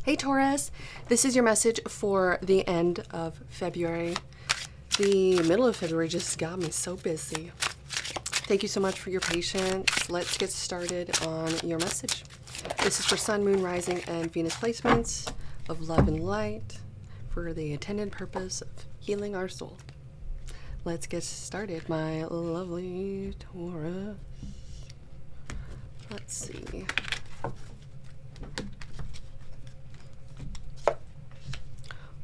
Hey Taurus, this is your message for the end of February. The middle of February just got me so busy. Thank you so much for your patience. Let's get started on your message. This is for Sun, Moon, Rising, and Venus placements of love and light for the intended purpose of healing our soul. Let's get started, my lovely Taurus. Let's see.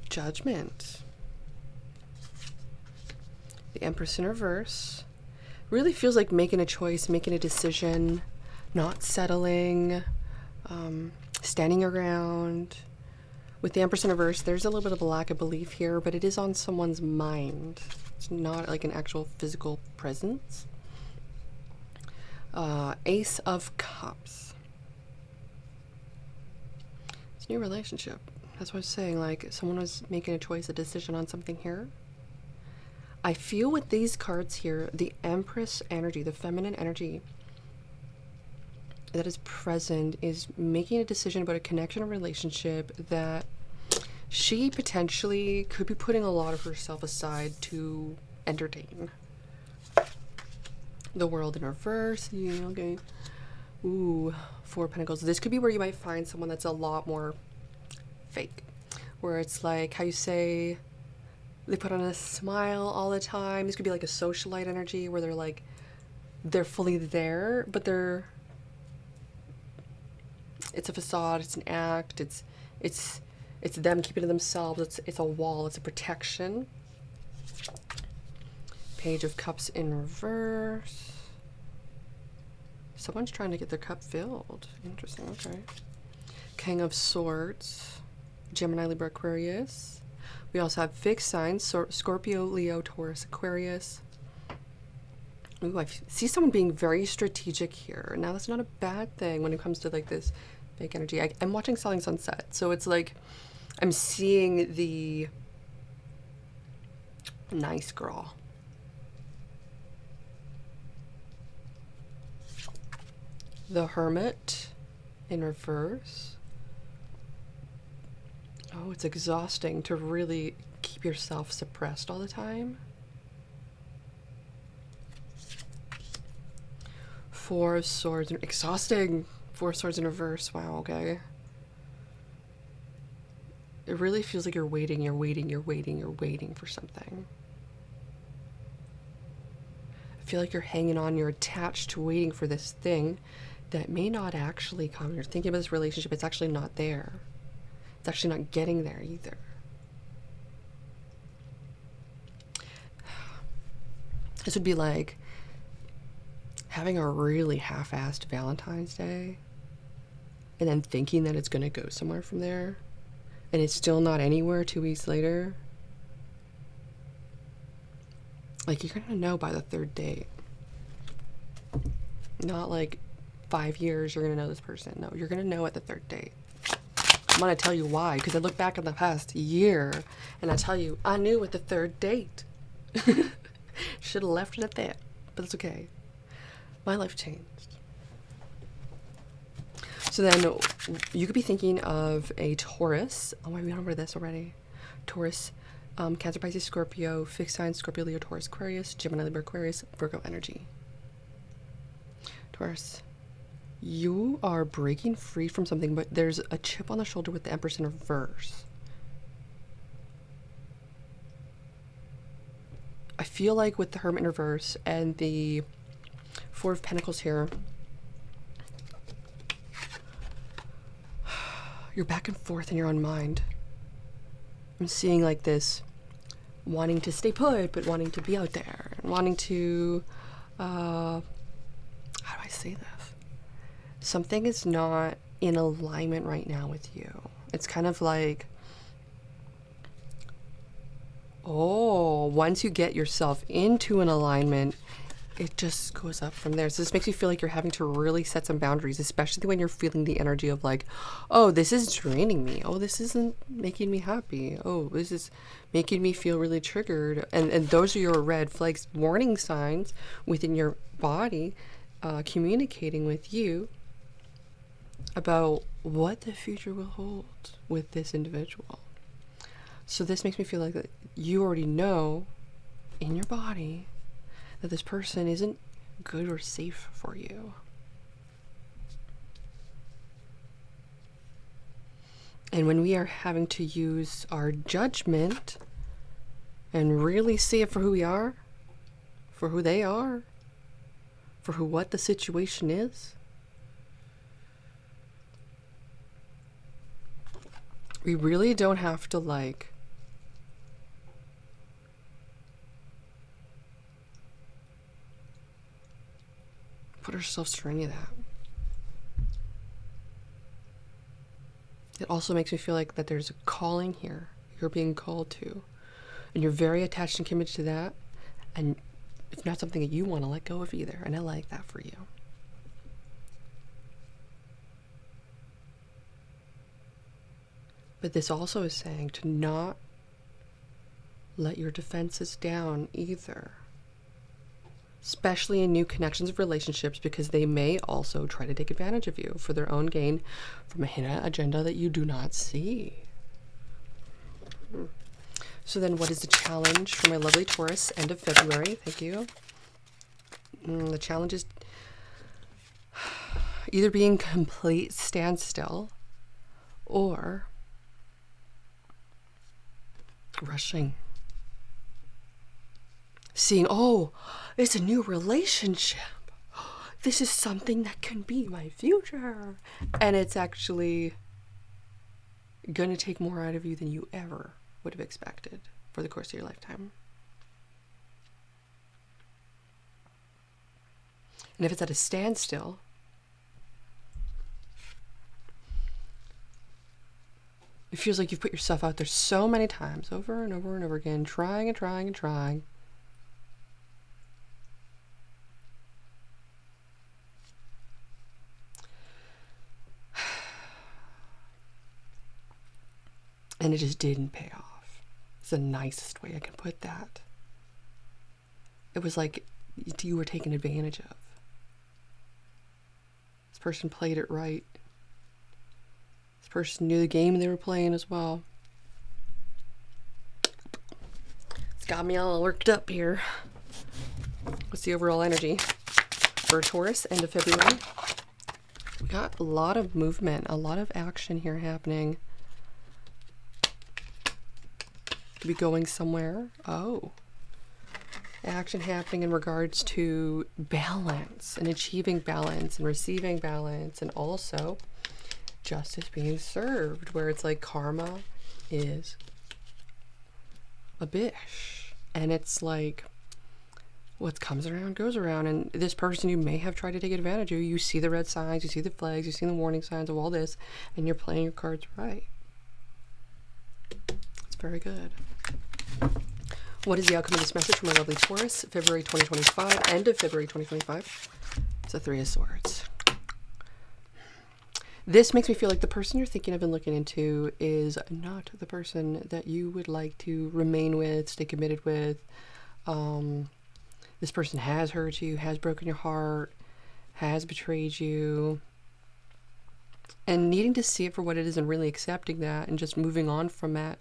Judgment. The Empress in reverse. Really feels like making a choice, making a decision, not settling, standing around. With the Empress in reverse, there's a little bit of a lack of belief here, but it is on someone's mind. It's not like an actual physical presence. Ace of Cups. It's a new relationship. That's what I was saying, like someone was making a choice, a decision on something here. I feel with these cards here, the Empress energy, the feminine energy that is present is making a decision about a connection or relationship that she potentially could be putting a lot of herself aside to entertain. The World in reverse. Yeah, okay. Ooh, Four of Pentacles. This could be where you might find someone that's a lot more fake, where it's like how you say they put on a smile all the time. This could be like a socialite energy where they're like they're fully there, but it's a facade, it's an act, it's them keeping to themselves. It's a wall, it's a protection. Page of Cups in reverse. Someone's trying to get their cup filled. Interesting. Okay. King of Swords. Gemini, Libra, Aquarius. We also have fixed signs, Scorpio, Leo, Taurus, Aquarius. Ooh, I see someone being very strategic here. Now, that's not a bad thing when it comes to like this fake energy. I'm watching Selling Sunset, so it's like I'm seeing the nice girl. The Hermit in reverse. Oh, it's exhausting to really keep yourself suppressed all the time. Four of Swords. Exhausting. Four of Swords in reverse. Wow, okay. It really feels like you're waiting for something. I feel like you're hanging on, you're attached to waiting for this thing that may not actually come. You're thinking about this relationship, it's actually not there. It's actually not getting there either. This would be like having a really half-assed Valentine's Day and then thinking that it's going to go somewhere from there, and it's still not anywhere 2 weeks later. Like, you're going to know by the third date. Not like 5 years you're going to know this person. No, you're going to know at the third date. I'm going to tell you why, because I look back at the past year and I tell you, I knew at the third date. Should have left it at that, but it's okay. My life changed. So then you could be thinking of a Taurus. Oh, we went over this already. Taurus, Cancer, Pisces, Scorpio, fixed sign, Scorpio, Leo, Taurus, Aquarius, Gemini, Libra, Aquarius, Virgo energy. Taurus. You are breaking free from something, but there's a chip on the shoulder with the Empress in reverse. I feel like with the Hermit in reverse and the Four of Pentacles here, you're back and forth in your own mind. I'm seeing like this wanting to stay put, but wanting to be out there, and wanting to, how do I say this? Something is not in alignment right now with you. It's kind of like, oh, once you get yourself into an alignment, it just goes up from there. So this makes you feel like you're having to really set some boundaries, especially when you're feeling the energy of like, oh, this is draining me. Oh, this isn't making me happy. Oh, this is making me feel really triggered. And those are your red flags, warning signs within your body, communicating with you about what the future will hold with this individual. So this makes me feel like that you already know in your body that this person isn't good or safe for you. And when we are having to use our judgment and really see it for who we are, for who they are, for what the situation is, we really don't have to put ourselves through any of that. It also makes me feel like that there's a calling here you're being called to, and you're very attached and committed to that, and it's not something that you want to let go of either, and I like that for you. But this also is saying to not let your defenses down either, especially in new connections of relationships, because they may also try to take advantage of you for their own gain from a hidden agenda that you do not see. So then what is the challenge for my lovely Taurus, end of February? Thank you. The challenge is either being complete standstill or rushing. Seeing, oh, it's a new relationship. This is something that can be my future. And it's actually going to take more out of you than you ever would have expected for the course of your lifetime. And if it's at a standstill, it feels like you've put yourself out there so many times, over and over and over again, trying and trying and trying. And it just didn't pay off. It's the nicest way I can put that. It was like you were taken advantage of. This person played it right. This person knew the game they were playing as well. It's got me all worked up here. What's the overall energy for Taurus, end of February? We got a lot of movement, a lot of action here happening. Could be going somewhere. Oh. Action happening in regards to balance and achieving balance and receiving balance, and also justice being served, where it's like karma is a bish, and it's like what comes around goes around. And this person you may have tried to take advantage of, you see the red signs, you see the flags, you see the warning signs of all this, and you're playing your cards right. It's very good. What is the outcome of this message from my lovely Taurus, February 2025, end of February 2025? It's the Three of Swords. This makes me feel like the person you're thinking of and looking into is not the person that you would like to remain with, stay committed with. This person has hurt you, has broken your heart, has betrayed you. And needing to see it for what it is and really accepting that and just moving on from that.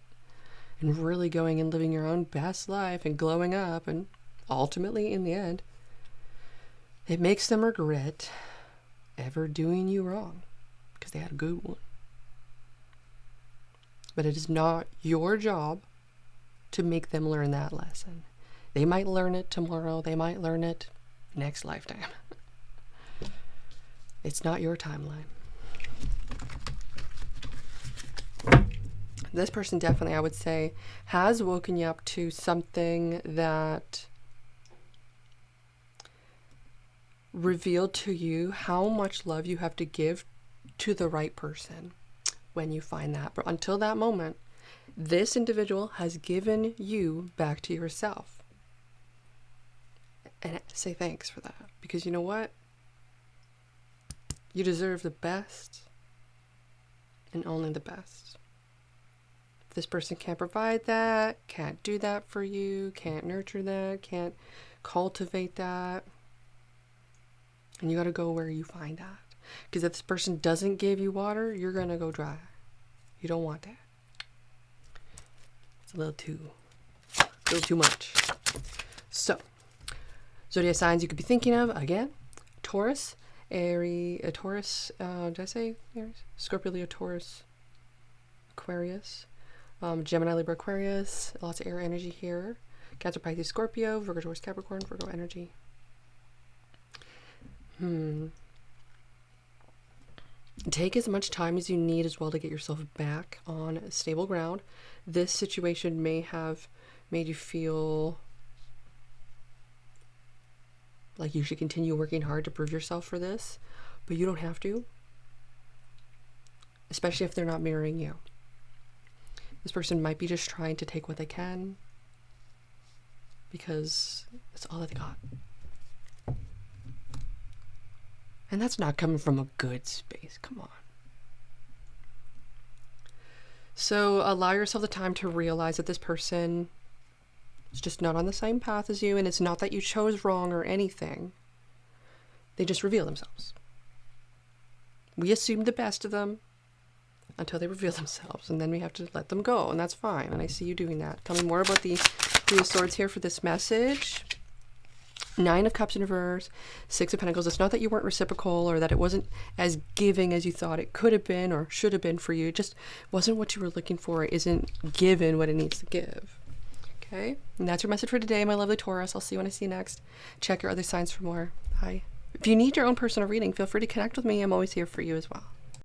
And really going and living your own best life and glowing up, and ultimately in the end it makes them regret ever doing you wrong, because they had a good one. But it is not your job to make them learn that lesson. They might learn it tomorrow, they might learn it next lifetime. It's not your timeline. This person definitely, I would say, has woken you up to something that revealed to you how much love you have to give to the right person when you find that. But until that moment, this individual has given you back to yourself. And say thanks for that. Because you know what? You deserve the best and only the best. If this person can't provide that, can't do that for you, can't nurture that, can't cultivate that, and you got to go where you find that. Because if this person doesn't give you water, you're going to go dry. You don't want that. It's a little too much. So, zodiac signs you could be thinking of, again, Taurus, Taurus, did I say Aries? Scorpio, Leo, Taurus, Aquarius, Gemini, Libra, Aquarius, lots of air energy here. Cancer, Pisces, Scorpio, Virgo, Taurus, Capricorn, Virgo energy. Take as much time as you need as well to get yourself back on stable ground. This situation may have made you feel like you should continue working hard to prove yourself for this, but you don't have to, especially if they're not mirroring you. This person might be just trying to take what they can because that's all that they got. And that's not coming from a good space. Come on. So allow yourself the time to realize that this person is just not on the same path as you, and it's not that you chose wrong or anything. They just reveal themselves. We assume the best of them until they reveal themselves, and then we have to let them go, and that's fine. And I see you doing that. Tell me more about the Three of Swords here for this message. 9 of Cups in reverse, 6 of Pentacles. It's not that you weren't reciprocal or that it wasn't as giving as you thought it could have been or should have been for you. It just wasn't what you were looking for. It isn't given what it needs to give. Okay? And that's your message for today, my lovely Taurus. I'll see you when I see you next. Check your other signs for more. Bye. If you need your own personal reading, feel free to connect with me. I'm always here for you as well.